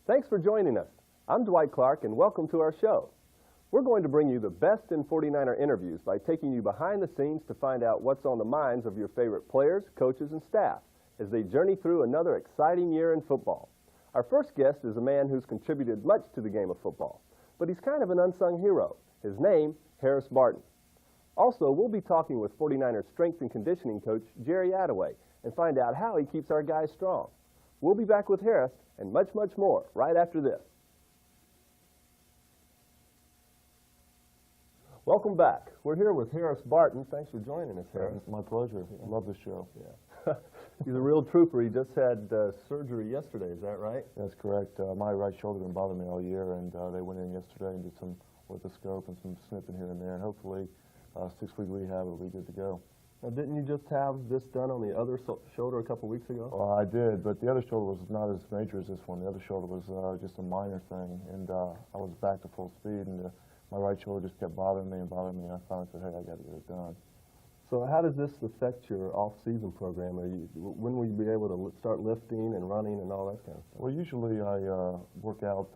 Thanks for joining us. I'm Dwight Clark, and welcome to our show. We're going to bring you the best in 49er interviews by taking you behind the scenes to find out what's on the minds of your favorite players, coaches, and staff as they journey through another exciting year in football. Our first guest is a man who's contributed much to the game of football, but he's kind of an unsung hero. His name, Harris Barton. Also, we'll be talking with 49ers strength and conditioning coach Jerry Attaway and find out how he keeps our guys strong. We'll be back with Harris and much, much more right after this. Welcome back. We're here with Harris Barton. Thanks for joining us, Harris. My pleasure. I love the show. Yeah. He's a real trooper. He just had surgery yesterday. Is that right? That's correct. My right shoulder has been bothering me all year, and they went in yesterday and did some orthoscope and some snipping here and there, and hopefully 6-week rehab will be good to go. Now, didn't you just have this done on the other shoulder a couple weeks ago? I did, but the other shoulder was not as major as this one. The other shoulder was just a minor thing, and I was back to full speed, and my right shoulder just kept bothering me, and I finally said, hey, I got to get it done. So how does this affect your off-season program? When will you be able to start lifting and running and all that kind of stuff? Well, usually I work out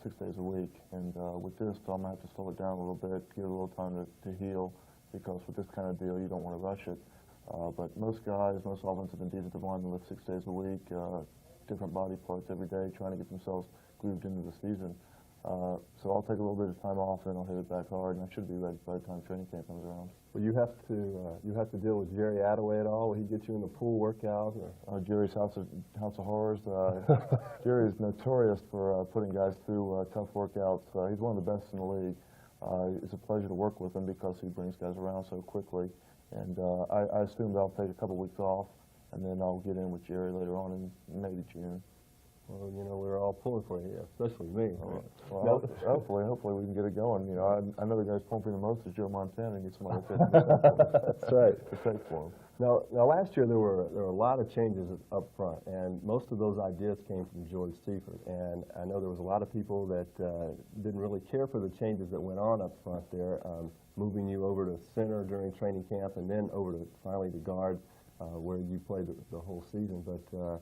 6 days a week, and with this, I'm going to have to slow it down a little bit, give it a little time to heal, because with this kind of deal, you don't want to rush it. But most guys, most offensive and defensive linemen lift 6 days a week, different body parts every day, trying to get themselves grooved into the season. So I'll take a little bit of time off, and I'll hit it back hard, and I should be ready by the time training camp comes around. Well, you have to deal with Jerry Attaway at all? Will he get you in the pool workout? Or? Jerry's House of Horrors. Jerry is notorious for putting guys through tough workouts. He's one of the best in the league. It's a pleasure to work with him because he brings guys around so quickly. And I assume that I'll take a couple weeks off, and then I'll get in with Jerry later on in maybe June. Well, you know, we're all pulling for you, especially me. Well, hopefully we can get it going. You know, I know the guy's pumping the most is Joe Montana and get somebody to That's right. to take for him. Now, last year there were a lot of changes up front, and most of those ideas came from George Seifert. And I know there was a lot of people that didn't really care for the changes that went on up front there, moving you over to center during training camp, and then over to finally to guard, where you played the whole season. But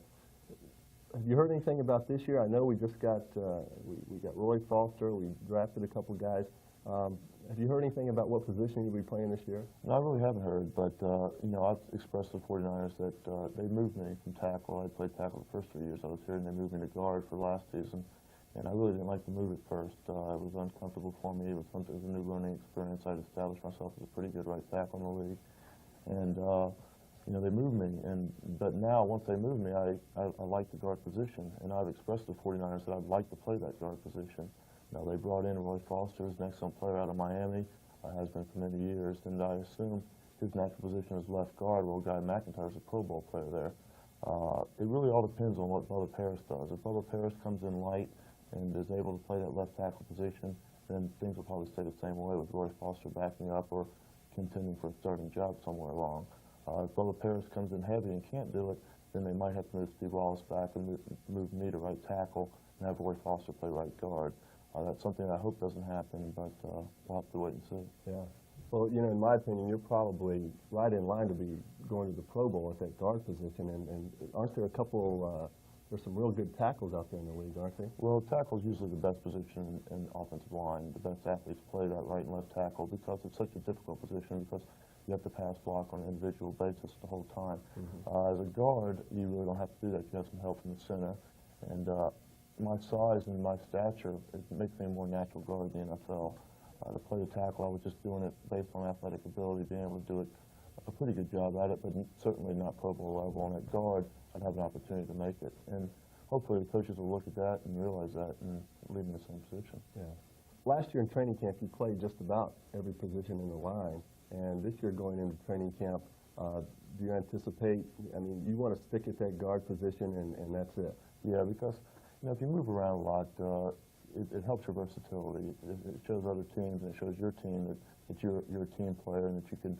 have you heard anything about this year? I know we just got we got Roy Foster. We drafted a couple guys. Have you heard anything about what position you'll be playing this year? No, I really haven't heard, but you know, I've expressed to the 49ers that they moved me from tackle. I played tackle the first 3 years I was here, and they moved me to guard for last season. And I really didn't like to move at first. It was uncomfortable for me. It was a new learning experience. I'd established myself as a pretty good right tackle in the league, and you know, they moved me, but now once they moved me, I like the guard position, and I've expressed to the 49ers that I'd like to play that guard position. Now, they brought in Roy Foster, who's an excellent player out of Miami, has been for many years, and I assume his natural position is left guard. Well, Guy McIntyre's a Pro Bowl player there. It really all depends on what Bubba Paris does. If Bubba Paris comes in light and is able to play that left tackle position, then things will probably stay the same way with Roy Foster backing up or contending for a starting job somewhere along. If Bubba Paris comes in heavy and can't do it, then they might have to move Steve Wallace back and move me to right tackle and have Roy Foster play right guard. That's something I hope doesn't happen, but we'll have to wait and see. Yeah. Well, you know, in my opinion, you're probably right in line to be going to the Pro Bowl at that guard position, and aren't there a couple, there's some real good tackles out there in the league, aren't there? Well, tackle is usually the best position in offensive line. The best athletes play that right and left tackle because it's such a difficult position because you have to pass block on an individual basis the whole time. As a guard, you really don't have to do that. You have some help from the center. And my size and my stature, it makes me a more natural guard in the NFL. To play the tackle, I was just doing it based on athletic ability, being able to do it a pretty good job at it, but certainly not Pro Bowl level. On that guard, I'd have an opportunity to make it. And hopefully the coaches will look at that and realize that and leave me in the same position. Yeah. Last year in training camp, you played just about every position in the line. And this year going into training camp, do you anticipate, I mean, you want to stick at that guard position and that's it? Yeah, because, you know, if you move around a lot, it helps your versatility. It shows other teams and it shows your team that you're a team player and that you can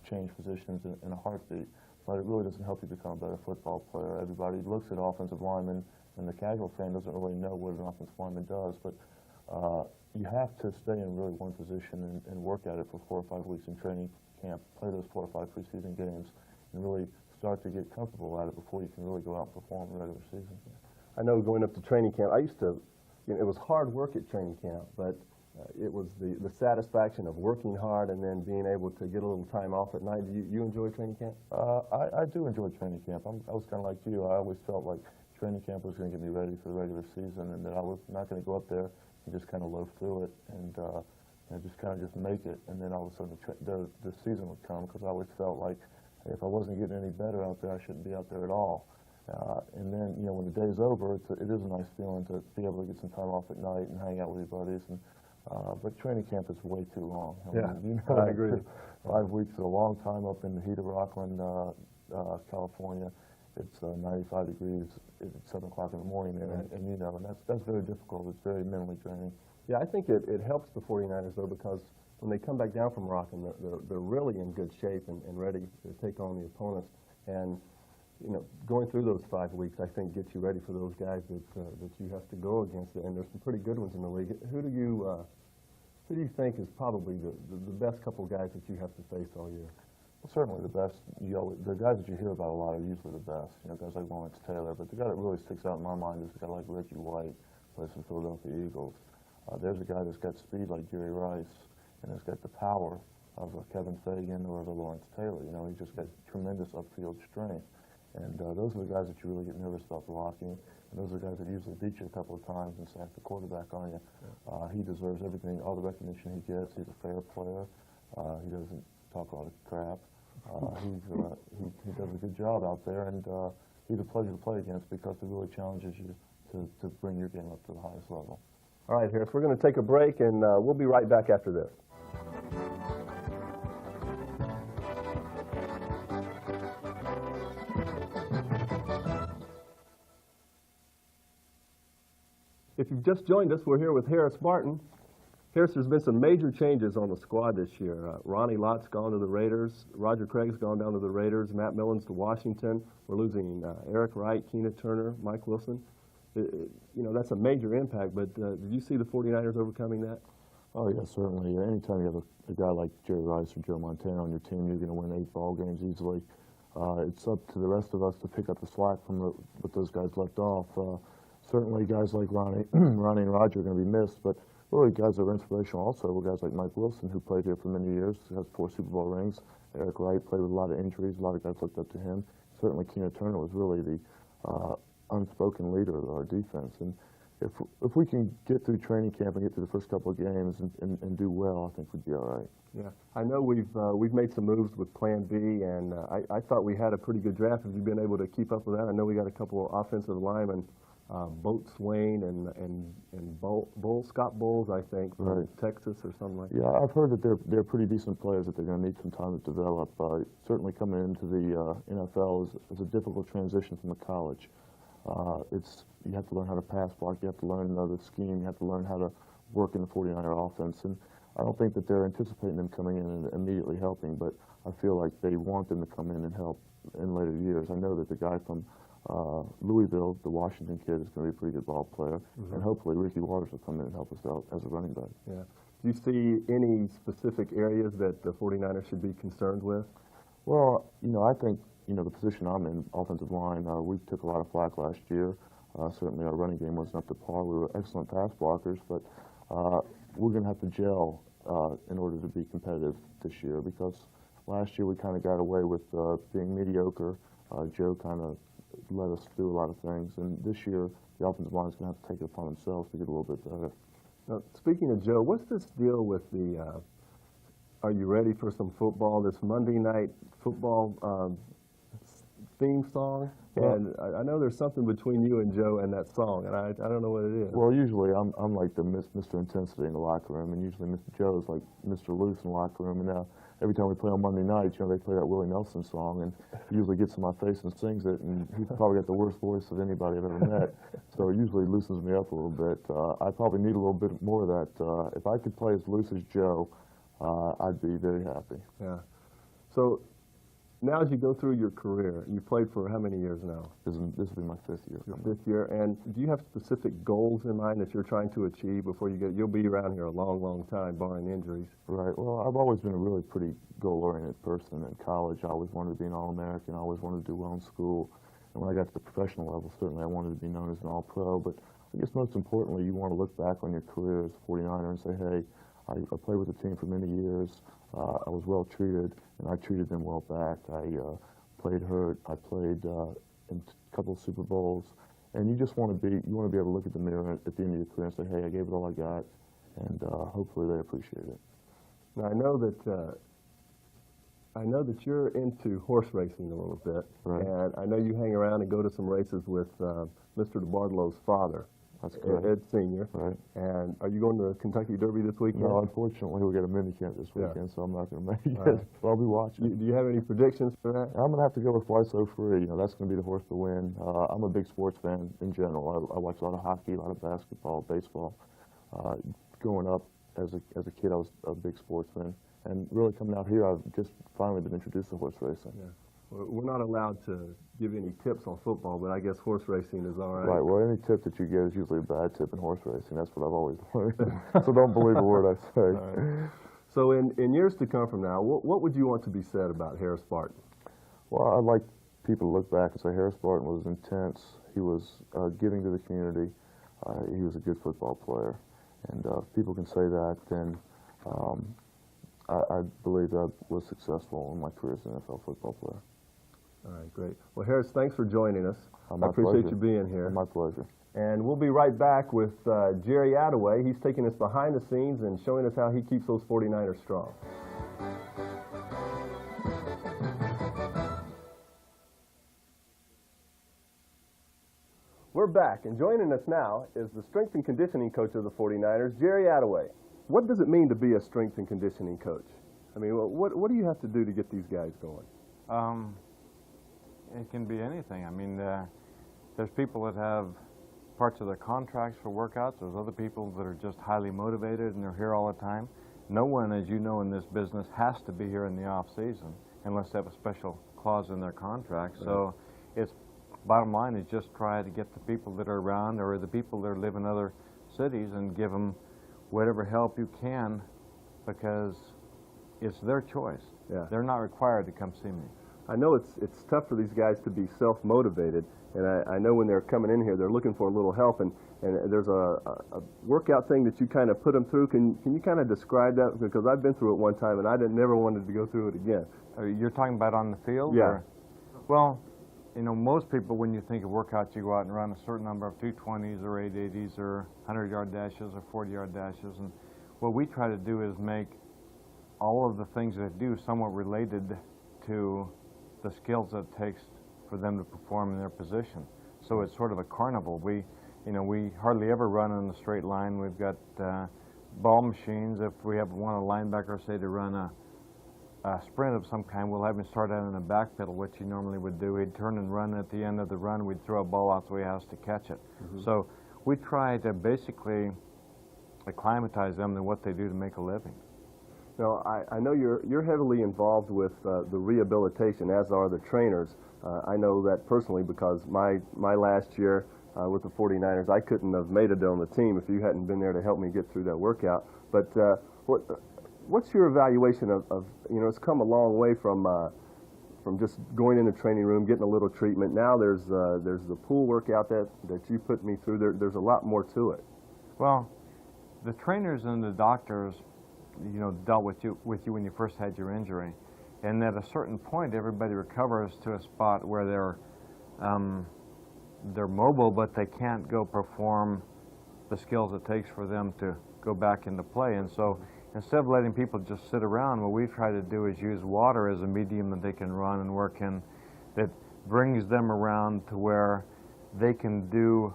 change positions in a heartbeat. But it really doesn't help you become a better football player. Everybody looks at offensive linemen, and the casual fan doesn't really know what an offensive lineman does. But you have to stay in really one position and work at it for 4 or 5 weeks in training camp, play those 4 or 5 preseason games, and really start to get comfortable at it before you can really go out and perform in the regular season. I know going up to training camp, I used to, it was hard work at training camp, but it was the satisfaction of working hard and then being able to get a little time off at night. Do you enjoy training camp? I do enjoy training camp. I was kind of like you. I always felt like training camp was going to get me ready for the regular season, and that I was not going to go up there and just kind of loaf through it and just kind of just make it. And then all of a sudden the season would come, because I always felt like if I wasn't getting any better out there, I shouldn't be out there at all. And then, when the day's over, it is a nice feeling to be able to get some time off at night and hang out with your buddies. But training camp is way too long. I agree. 5 weeks is a long time up in the heat of Rockland, California. It's 95 degrees at 7 o'clock in the morning, and that's very difficult. It's very mentally draining. Yeah, I think it helps the 49ers, though, because when they come back down from Rockland, they're really in good shape and ready to take on the opponents. And going through those 5 weeks, I think, gets you ready for those guys that you have to go against. And there's some pretty good ones in the league. Who do you think is probably the best couple guys that you have to face all year? Well, certainly the best. The guys that you hear about a lot are usually the best. Guys like Lawrence Taylor. But the guy that really sticks out in my mind is a guy like Dwight, plays for the Philadelphia Eagles. There's a guy that's got speed like Jerry Rice, and has got the power of Kevin Fagan or Lawrence Taylor. He's just got tremendous upfield strength. And those are the guys that you really get nervous about blocking. And those are the guys that usually beat you a couple of times and sack the quarterback on you. He deserves everything, all the recognition he gets. He's a fair player. He doesn't talk a lot of crap. He does a good job out there, and he's a pleasure to play against because he really challenges you to bring your game up to the highest level. All right, Harris, we're going to take a break, and we'll be right back after this. If you've just joined us, we're here with Harris Martin. Harris, there's been some major changes on the squad this year. Ronnie Lott's gone to the Raiders. Roger Craig's gone down to the Raiders. Matt Millen's to Washington. We're losing Eric Wright, Keena Turner, Mike Wilson. That's a major impact, but did you see the 49ers overcoming that? Oh, yeah, certainly. Anytime you have a guy like Jerry Rice or Joe Montana on your team, you're going to win 8 ball games easily. It's up to the rest of us to pick up the slack from what those guys left off. Certainly guys like Ronnie and Roger are going to be missed, but really guys that are inspirational also were guys like Mike Wilson, who played here for many years, has 4 Super Bowl rings. Eric Wright played with a lot of injuries. A lot of guys looked up to him. Certainly Keena Turner was really the unspoken leader of our defense. And if we can get through training camp and get through the first couple of games and do well, I think we'd be all right. Yeah, I know we've made some moves with Plan B, and I thought we had a pretty good draft. Have you been able to keep up with that? I know we got a couple of offensive linemen, Boatswain and Scott Bowles, I think, from Texas or something like that. Yeah, I've heard that they're pretty decent players that they're going to need some time to develop. Certainly coming into the NFL is a difficult transition from the college. You have to learn how to pass block, you have to learn another scheme, you have to learn how to work in the 49er offense. And I don't think that they're anticipating them coming in and immediately helping, but I feel like they want them to come in and help in later years. I know that the guy from Louisville, the Washington kid, is going to be a pretty good ball player, and hopefully Ricky Waters will come in and help us out as a running back. Yeah. Do you see any specific areas that the 49ers should be concerned with? Well, I think, the position I'm in, offensive line, we took a lot of flack last year. Certainly our running game wasn't up to par. We were excellent pass blockers, but we're going to have to gel in order to be competitive this year, because last year we kind of got away with being mediocre. Joe kind of let us do a lot of things, and this year the offensive line is going to have to take it upon themselves to get a little bit better. Now, speaking of Joe, what's this deal with the are you ready for some football, this Monday night football theme song? And I know there's something between you and Joe and that song, and I don't know what it is. Well, usually I'm like the Mr. Intensity in the locker room, and usually Mr. Joe is like Mr. Loose in the locker room. And now every time we play on Monday nights, they play that Willie Nelson song, and he usually gets in my face and sings it, and he's probably got the worst voice of anybody I've ever met. So it usually loosens me up a little bit. I probably need a little bit more of that. If I could play as loose as Joe, I'd be very happy. Yeah. So Now, as you go through your career, you played for how many years now? This will be my 5th year. Your 5th year. And do you have specific goals in mind that you're trying to achieve before you get? You'll be around here a long, long time, barring injuries. Right. Well, I've always been a really pretty goal-oriented person. In college, I always wanted to be an All-American. I always wanted to do well in school. And when I got to the professional level, certainly I wanted to be known as an All-Pro. But I guess most importantly, you want to look back on your career as a 49er and say, hey, I played with the team for many years. I was well treated, and I treated them well back. I played hurt. I played in a couple of Super Bowls, and you just want to be able to look at the mirror at the end of your career and say, hey, I gave it all I got, and hopefully they appreciate it. Now, I know that you're into horse racing a little bit, right. And I know you hang around and go to some races with Mr. DeBartolo's father. That's correct. Ed Sr. Right. And are you going to the Kentucky Derby this weekend? No, unfortunately, we got a minicamp this weekend, so I'm not going to make it. Right. But I'll be watching. Do you have any predictions for that? I'm going to have to go with Fly So Free. You know, that's going to be the horse to win. I'm a big sports fan in general. I watch a lot of hockey, a lot of basketball, baseball. Growing up as a kid, I was a big sportsman. And really coming out here, I've just finally been introduced to horse racing. Yeah. Well, we're not allowed to give any tips on football, but I guess horse racing is all right. Right. Well, any tip that you get is usually a bad tip in horse racing. That's what I've always learned. So don't believe a word I say. Right. So in years to come from now, what would you want to be said about Harris Barton? Well, I'd like people to look back and say Harris Barton was intense. He was giving to the community. He was a good football player. And if people can say that, then I believe that I was successful in my career as an NFL football player. All right, great. Well, Harris, thanks for joining us. My I appreciate pleasure. you being here. My pleasure. And we'll be right back with Jerry Attaway. He's taking us behind the scenes and showing us how he keeps those 49ers strong. We're back, and joining us now is the strength and conditioning coach of the 49ers, Jerry Attaway. What does it mean to be a strength and conditioning coach? I mean, what do you have to do to get these guys going? It can be anything. I mean, there's people that have parts of their contracts for workouts. There's other people that are just highly motivated and they're here all the time. No one, as you know, in this business has to be here in the off season unless they have a special clause in their contract. Right. So it's bottom line is just try to get the people that are around or the people that live in other cities and give them whatever help you can, because it's their choice. Yeah. They're not required to come see me. I know it's tough for these guys to be self-motivated, and I know when they're coming in here, they're looking for a little help, and there's a workout thing that you kind of put them through. Can you kind of describe that? Because I've been through it one time, and I never wanted to go through it again. You're talking about on the field? Yeah. Or? Well, you know, most people, when you think of workouts, you go out and run a certain number of 220s or 880s or 100-yard dashes or 40-yard dashes, and what we try to do is make all of the things that they do somewhat related to the skills that it takes for them to perform in their position. So it's sort of a carnival. We hardly ever run in a straight line. We've got ball machines. If we want a linebacker, say, to run a sprint of some kind, we'll have him start out in a back pedal, which he normally would do. He'd turn and run. At the end of the run, we'd throw a ball out so he has to catch it. Mm-hmm. So we try to basically acclimatize them to what they do to make a living. Now, I know you're heavily involved with the rehabilitation, as are the trainers. I know that personally because my last year with the 49ers, I couldn't have made it on the team if you hadn't been there to help me get through that workout. But what's your evaluation of it's come a long way from just going in the training room, getting a little treatment. Now there's the pool workout that you put me through. There's a lot more to it. Well, the trainers and the doctors, dealt with you when you first had your injury, and at a certain point, everybody recovers to a spot where they're mobile, but they can't go perform the skills it takes for them to go back into play. And so, instead of letting people just sit around, what we try to do is use water as a medium that they can run and work in, that brings them around to where they can do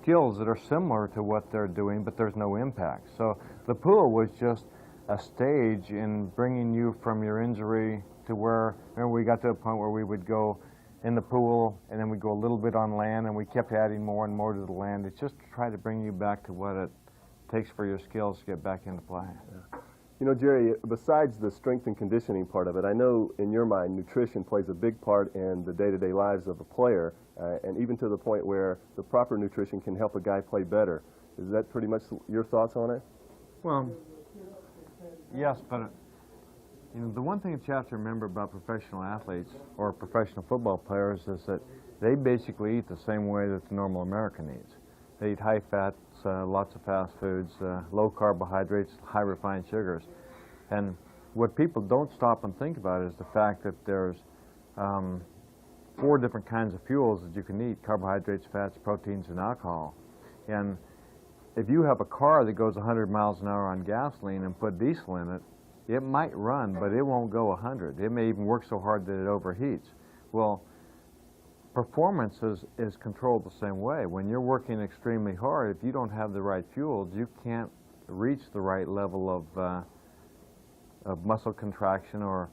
skills that are similar to what they're doing, but there's no impact. So the pool was just a stage in bringing you from your injury to where, remember, we got to a point where we would go in the pool and then we'd go a little bit on land, and we kept adding more and more to the land. It's just to try to bring you back to what it takes for your skills to get back into play. Yeah. You know, Jerry, besides the strength and conditioning part of it, I know in your mind nutrition plays a big part in the day-to-day lives of a player, and even to the point where the proper nutrition can help a guy play better. Is that pretty much your thoughts on it? Well, yes, but you know, the one thing that you have to remember about professional athletes or professional football players is that they basically eat the same way that the normal American eats. They eat high fats, lots of fast foods, low carbohydrates, high refined sugars. And what people don't stop and think about is the fact that there's 4 different kinds of fuels that you can eat: carbohydrates, fats, proteins, and alcohol. And if you have a car that goes 100 miles an hour on gasoline and put diesel in it, it might run, but it won't go 100. It may even work so hard that it overheats. Well, performance is controlled the same way. When you're working extremely hard, if you don't have the right fuels, you can't reach the right level of muscle contraction or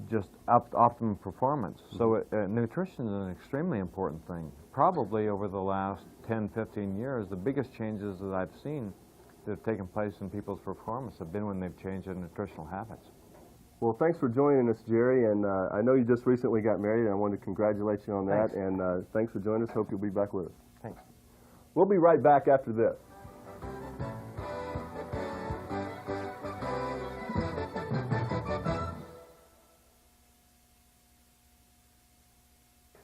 just optimum performance. So nutrition is an extremely important thing. Probably over the last 10, 15 years, the biggest changes that I've seen that have taken place in people's performance have been when they've changed their nutritional habits. Well, thanks for joining us, Jerry, and I know you just recently got married, and I want to congratulate you on that, and thanks for joining us. Hope you'll be back with us. Thanks. We'll be right back after this.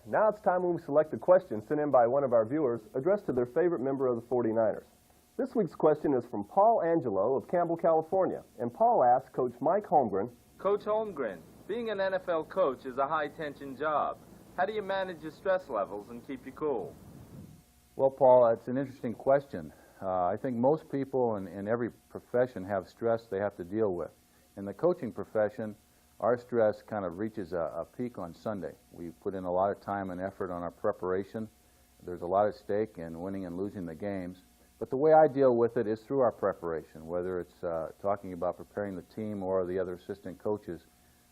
Now it's time when we select a question sent in by one of our viewers addressed to their favorite member of the 49ers. This week's question is from Paul Angelo of Campbell, California, and Paul asks Coach Mike Holmgren, Coach Holmgren, being an NFL coach is a high-tension job. How do you manage your stress levels and keep you cool? Well, Paul, it's an interesting question. I think most people in every profession have stress they have to deal with. In the coaching profession, our stress kind of reaches a peak on Sunday. We put in a lot of time and effort on our preparation. There's a lot at stake in winning and losing the games. But the way I deal with it is through our preparation, whether it's talking about preparing the team or the other assistant coaches.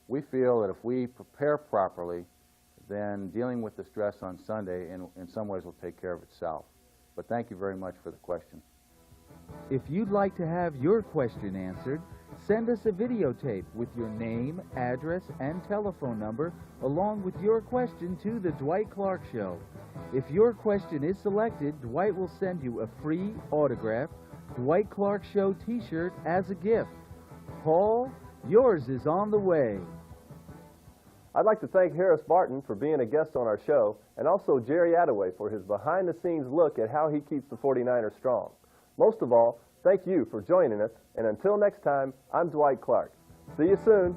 We feel that if we prepare properly, then dealing with the stress on Sunday in some ways will take care of itself. But thank you very much for the question. If you'd like to have your question answered, send us a videotape with your name, address, and telephone number along with your question to The Dwight Clark Show. If your question is selected, Dwight will send you a free autographed Dwight Clark Show t-shirt as a gift. Paul, yours is on the way. I'd like to thank Harris Barton for being a guest on our show, and also Jerry Attaway for his behind-the-scenes look at how he keeps the 49ers strong. Most of all, thank you for joining us, and until next time, I'm Dwight Clark. See you soon.